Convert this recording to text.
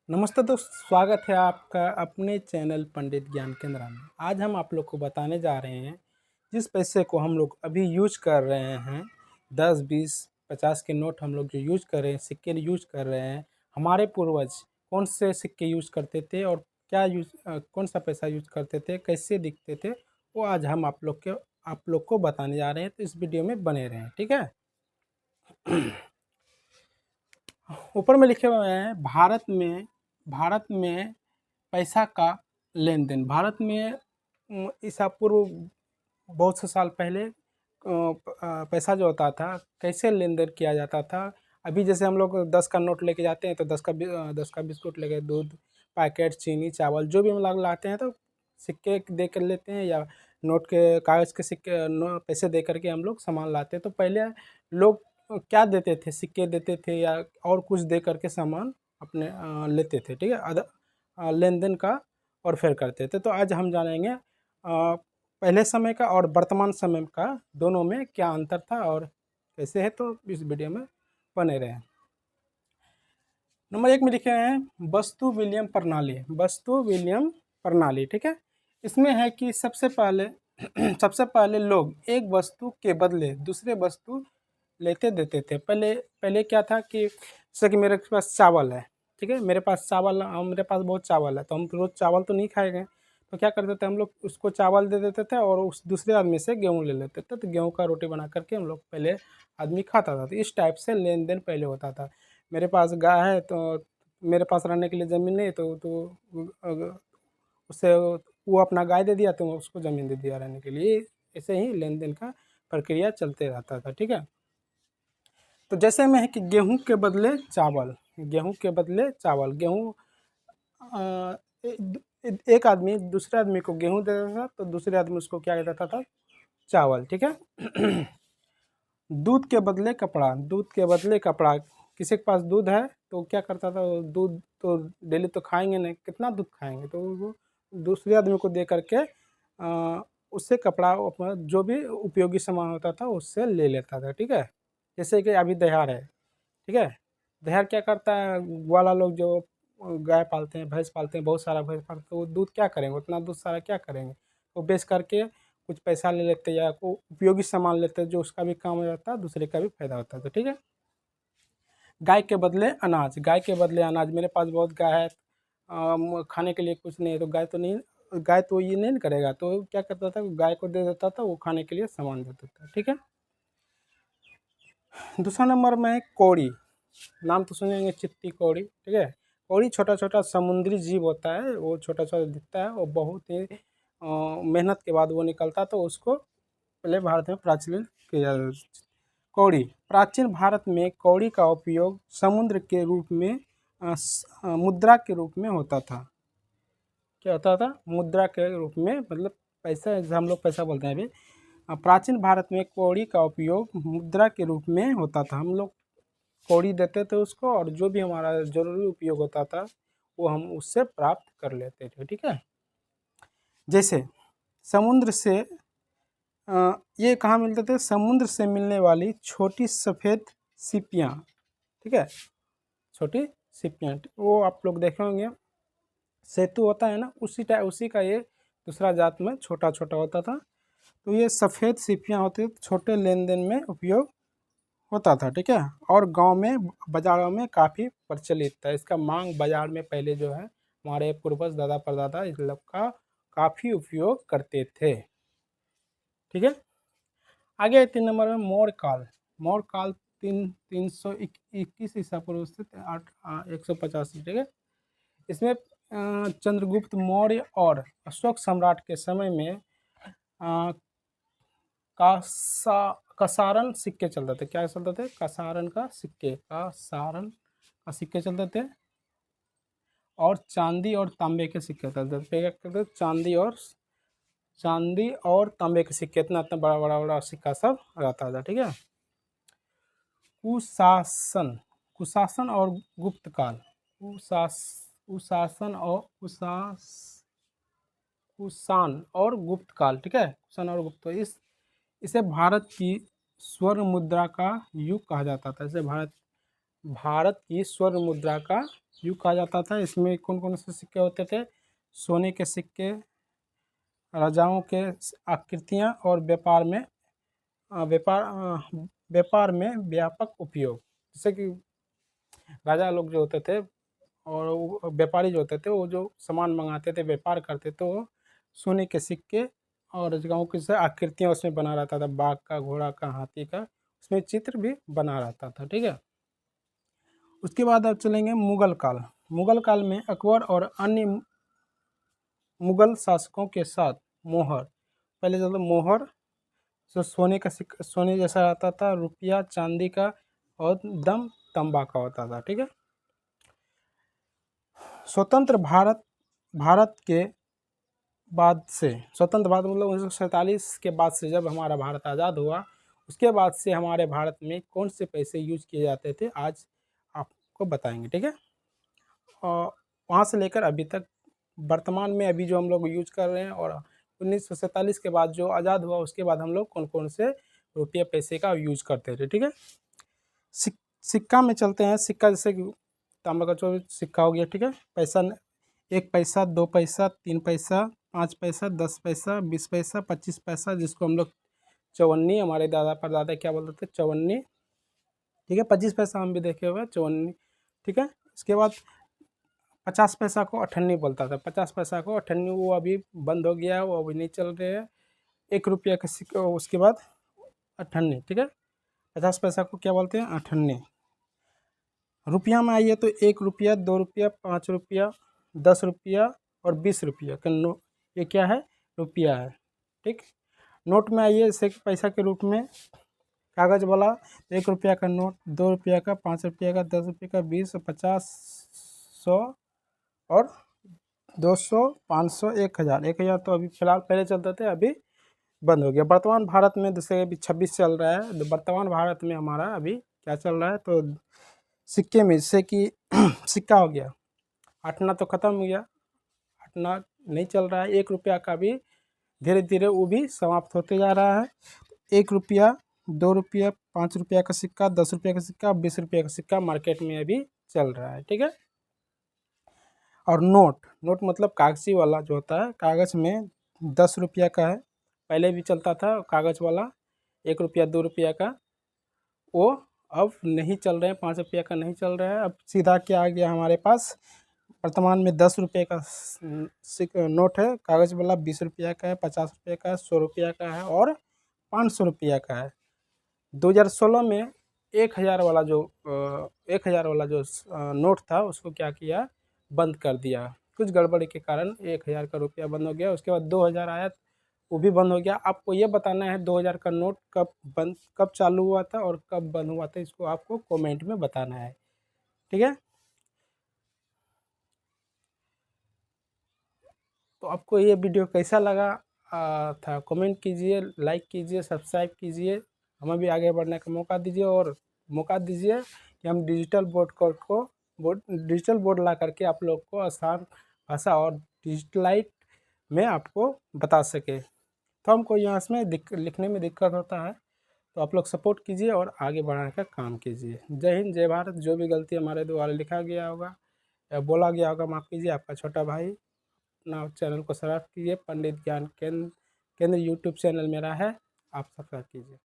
नमस्ते दोस्त, स्वागत है आपका अपने चैनल पंडित ज्ञान केंद्र में। आज हम आप लोग को बताने जा रहे हैं जिस पैसे को हम लोग अभी यूज कर रहे हैं, 10, 20, 50 के नोट हम लोग जो यूज कर रहे हैं, सिक्के यूज कर रहे हैं, हमारे पूर्वज कौन से सिक्के यूज करते थे और क्या कौन सा पैसा यूज करते थे, कैसे दिखते थे, वो आज हम आप लोग को बताने जा रहे हैं। तो इस वीडियो में बने रहें, ठीक है। ऊपर में लिखे हुए हैं भारत में पैसा का लेन देन। भारत में ईसा पूर्व बहुत से साल पहले पैसा जो होता था कैसे लेन देन किया जाता था। अभी जैसे हम लोग 10 का नोट लेके जाते हैं तो 10 का बिस्कुट लेके दूध पैकेट चीनी चावल जो भी हम लोग लाते हैं तो सिक्के दे कर लेते हैं, या नोट के कागज़ के सिक्के पैसे दे करके हम लोग सामान लाते हैं। तो पहले लोग क्या देते थे, सिक्के देते थे या और कुछ दे करके सामान अपने लेते थे, ठीक है। लेन देन का और फेर करते थे। तो आज हम जानेंगे पहले समय का और वर्तमान समय का दोनों में क्या अंतर था और कैसे है। तो इस वीडियो में बने रहें। नंबर 1 में लिखे हैं वस्तु विनिमय प्रणाली। वस्तु विनिमय प्रणाली, ठीक है। इसमें है कि सबसे पहले लोग एक वस्तु के बदले दूसरे वस्तु लेते देते थे। पहले क्या था कि जैसे कि मेरे पास चावल है, ठीक है, मेरे पास बहुत चावल है, तो हम रोज़ चावल तो नहीं खाएंगे। तो क्या करते थे हम लोग, उसको चावल दे देते थे और उस दूसरे आदमी से गेहूँ ले लेते थे। तो गेहूँ का रोटी बना करके हम लोग पहले आदमी खाता था। तो इस टाइप से लेन देन पहले होता था। मेरे पास गाय है तो मेरे पास रहने के लिए ज़मीन नहीं, तो उससे वो अपना गाय दे दिया तो मैं उसको ज़मीन दे दिया रहने के लिए। ऐसे ही लेन देन का प्रक्रिया चलते रहता था, ठीक है। तो जैसे में है कि गेहूं के बदले चावल, गेहूं एक आदमी दूसरे आदमी को गेहूं दे देता था तो दूसरे आदमी उसको क्या देता था, चावल, ठीक है। दूध के बदले कपड़ा। किसी के पास दूध है तो क्या करता था, वो दूध तो डेली तो खाएंगे नहीं, कितना दूध खाएंगे, तो वो दूसरे आदमी को दे करके उससे कपड़ा अपना जो भी उपयोगी सामान होता था उससे ले लेता था, ठीक है। जैसे कि अभी दहाड़ है, ठीक है। दहाड़ क्या करता है, वाला लोग जो गाय पालते हैं, भैंस पालते हैं, बहुत सारा भैंस पालते हैं, तो वो दूध क्या करेंगे, उतना दूध सारा क्या करेंगे, वो बेच करके कुछ पैसा ले लेते हैं या को उपयोगी सामान लेते हैं जो उसका भी काम हो जाता है, दूसरे का भी फायदा होता है, तो ठीक है। गाय के बदले अनाज। मेरे पास बहुत गाय है, खाने के लिए कुछ नहीं है तो गाय तो ये नहीं करेगा, तो क्या करता था, गाय को दे देता था, वो खाने के लिए सामान देता था, ठीक है। दूसरा नंबर में है कौड़ी। नाम तो सुनेंगे, चित्ती कौड़ी, ठीक है। कौड़ी छोटा छोटा समुद्री जीव होता है, वो छोटा छोटा दिखता है, वो बहुत ही मेहनत के बाद वो निकलता है, तो उसको पहले भारत में प्रचलित किया जाता है। कौड़ी। प्राचीन भारत में कौड़ी का उपयोग समुद्र के रूप में मुद्रा के रूप में होता था। क्या होता था, मुद्रा के रूप में, मतलब पैसा, जैसे हम लोग पैसा बोलते हैं अभी। प्राचीन भारत में कौड़ी का उपयोग मुद्रा के रूप में होता था। हम लोग कौड़ी देते थे उसको और जो भी हमारा जरूरी उपयोग होता था वो हम उससे प्राप्त कर लेते थे, ठीक है। जैसे समुद्र से ये कहाँ मिलते थे, समुद्र से मिलने वाली छोटी सफ़ेद सीपियाँ, ठीक है। छोटी सीपियाँ, वो आप लोग देखे होंगे, सेतु होता है ना, उसी का ये दूसरा जात में छोटा छोटा होता था। तो ये सफ़ेद सीपियाँ होती थी, छोटे लेन देन में उपयोग होता था, ठीक है। और गांव में बाज़ारों में काफ़ी प्रचलित था। इसका मांग बाज़ार में पहले जो है हमारे पूर्वज दादा परदादा इस लोग का काफ़ी उपयोग करते थे, ठीक है। आगे 3 नंबर में मौर्य काल 321 ईसा पूर्व से 185, ठीक है। इसमें चंद्रगुप्त मौर्य और अशोक सम्राट के समय में अ, कसारन सिक्के चलते थे। क्या चलते थे, कसारन का सिक्के चलते थे, और चांदी और तांबे के सिक्के चलते थे। क्या करते थे, चांदी और तांबे के सिक्के, इतना इतना बड़ा बड़ा बड़ा सिक्का सब रहता था, ठीक है। कुशासन कुशासन और गुप्त काल। कुशासन और कुषाण और गुप्त काल, ठीक है। कुषाण और गुप्त, इसे भारत की स्वर्ण मुद्रा का युग कहा जाता था। इसे भारत की स्वर्ण मुद्रा का युग कहा जाता था। इसमें कौन कौन से सिक्के होते थे? सोने के सिक्के, राजाओं के आकृतियाँ और व्यापार में व्यापक उपयोग। जैसे कि राजा लोग जो होते थे और व्यापारी जो होते थे, वो जो सामान मंगाते थे, व्यापार करते थे, वो सोने के सिक्के और राजाओं की से आकृतियाँ उसमें बना रहता था, बाघ का, घोड़ा का, हाथी का, उसमें चित्र भी बना रहता था। ठीक है। उसके बाद अब चलेंगे मुगल काल। मुगल काल में अकबर और अन्य मुगल शासकों के साथ मोहर, पहले चलता मोहर, जो सोने का सिक्का, सोने जैसा रहता था, रुपया चांदी का और दम तांबा का होता था। ठीक है। स्वतंत्र भारत के बाद से, स्वतंत्र भारत मतलब 1947 के बाद से, जब हमारा भारत आज़ाद हुआ, उसके बाद से हमारे भारत में कौन से पैसे यूज किए जाते थे, आज आपको बताएंगे। ठीक है। और वहाँ से लेकर अभी तक वर्तमान में अभी जो हम लोग यूज कर रहे हैं, और 1947 के बाद जो आज़ाद हुआ उसके बाद हम लोग कौन कौन से रुपये पैसे का यूज करते थे। ठीक है। सिक्का में चलते हैं। सिक्का जैसे कि तांबा का जो सिक्का हो गया। ठीक है। पैसा, 1 पैसा, 2 पैसा, 3 पैसा, 5 पैसा, 10 पैसा, 20 पैसा, 25 पैसा, जिसको हम लोग चवन्नी, हमारे दादा परदादा क्या बोलते थे, चवन्नी। ठीक है। 25 पैसा हम भी देखे हुए हैं, चवन्नी। ठीक है। इसके बाद 50 पैसा को अठन्नी बोलता था। 50 पैसा को अठन्नी, वो अभी बंद हो गया है, वो अभी नहीं चल रहे हैं। 1 रुपया का सिक्का, उसके बाद अठन्नी। ठीक है। 50 पैसा को क्या बोलते हैं? अठन्नी। रुपया में आइए तो 1 रुपया, 2 रुपया, 5 रुपया, 10 रुपया और 20 रुपया का नोट, ये क्या है? रुपया है। ठीक। नोट में आइए, जैसे पैसा के रूप में कागज वाला, 1 रुपया का नोट, 2 रुपया का, 5 रुपया का, 10 रुपये का, 20, 50, 100 और 200, 500, 1000। 1000 तो अभी फिलहाल, पहले चलते थे, अभी बंद हो गया। वर्तमान भारत में जैसे अभी 26 चल रहा है, तो वर्तमान भारत में हमारा अभी क्या चल रहा है? तो सिक्के में, जैसे कि सिक्का हो गया, आठना तो ख़त्म हो गया, आठना नहीं चल रहा है। 1 रुपया का भी धीरे धीरे वो भी समाप्त होते जा रहा है। 1 रुपया, 2 रुपया, 5 रुपया का सिक्का, 10 रुपया का सिक्का, 20 रुपया का सिक्का मार्केट में अभी चल रहा है। ठीक है। और नोट, नोट मतलब कागजी वाला जो होता है, कागज़ में 10 रुपया का है, पहले भी चलता था कागज़ वाला, 1 रुपया, 2 रुपया का, वो अब नहीं चल रहे हैं। 5 रुपया का नहीं चल रहा है। अब सीधा क्या आ गया हमारे पास, वर्तमान में 10 रुपये का नोट है, कागज़ वाला 20 रुपया का है, 50 रुपये का है, 100 रुपया का है और 500 रुपया का है। 2016 में 1000 वाला जो 1000 वाला जो नोट था, उसको क्या किया? बंद कर दिया। कुछ गड़बड़ी के कारण 1000 का रुपया बंद हो गया। उसके बाद 2000 आया, वो भी बंद हो गया। आपको ये बताना है 2000 का नोट कब चालू हुआ था और कब बंद हुआ था, इसको आपको कमेंट में बताना है। ठीक है। तो आपको ये वीडियो कैसा लगा था, कमेंट कीजिए, लाइक कीजिए, सब्सक्राइब कीजिए, हमें भी आगे बढ़ने का मौका दीजिए, और मौका दीजिए कि हम डिजिटल बोर्ड ला करके आप लोग को आसान भाषा और डिजिटलाइट में आपको बता सके। तो हमको यहाँ इसमें लिखने में दिक्कत होता है, तो आप लोग सपोर्ट कीजिए और आगे बढ़ाने का काम कीजिए। जय हिंद, जय भारत। जो भी गलती हमारे द्वारा लिखा गया होगा या बोला गया होगा, माफ़ कीजिए। आपका छोटा भाई। अपना चैनल को सब्सक्राइब कीजिए, पंडित ज्ञान केंद्र यूट्यूब चैनल मेरा है, आप सब्सक्राइब कीजिए।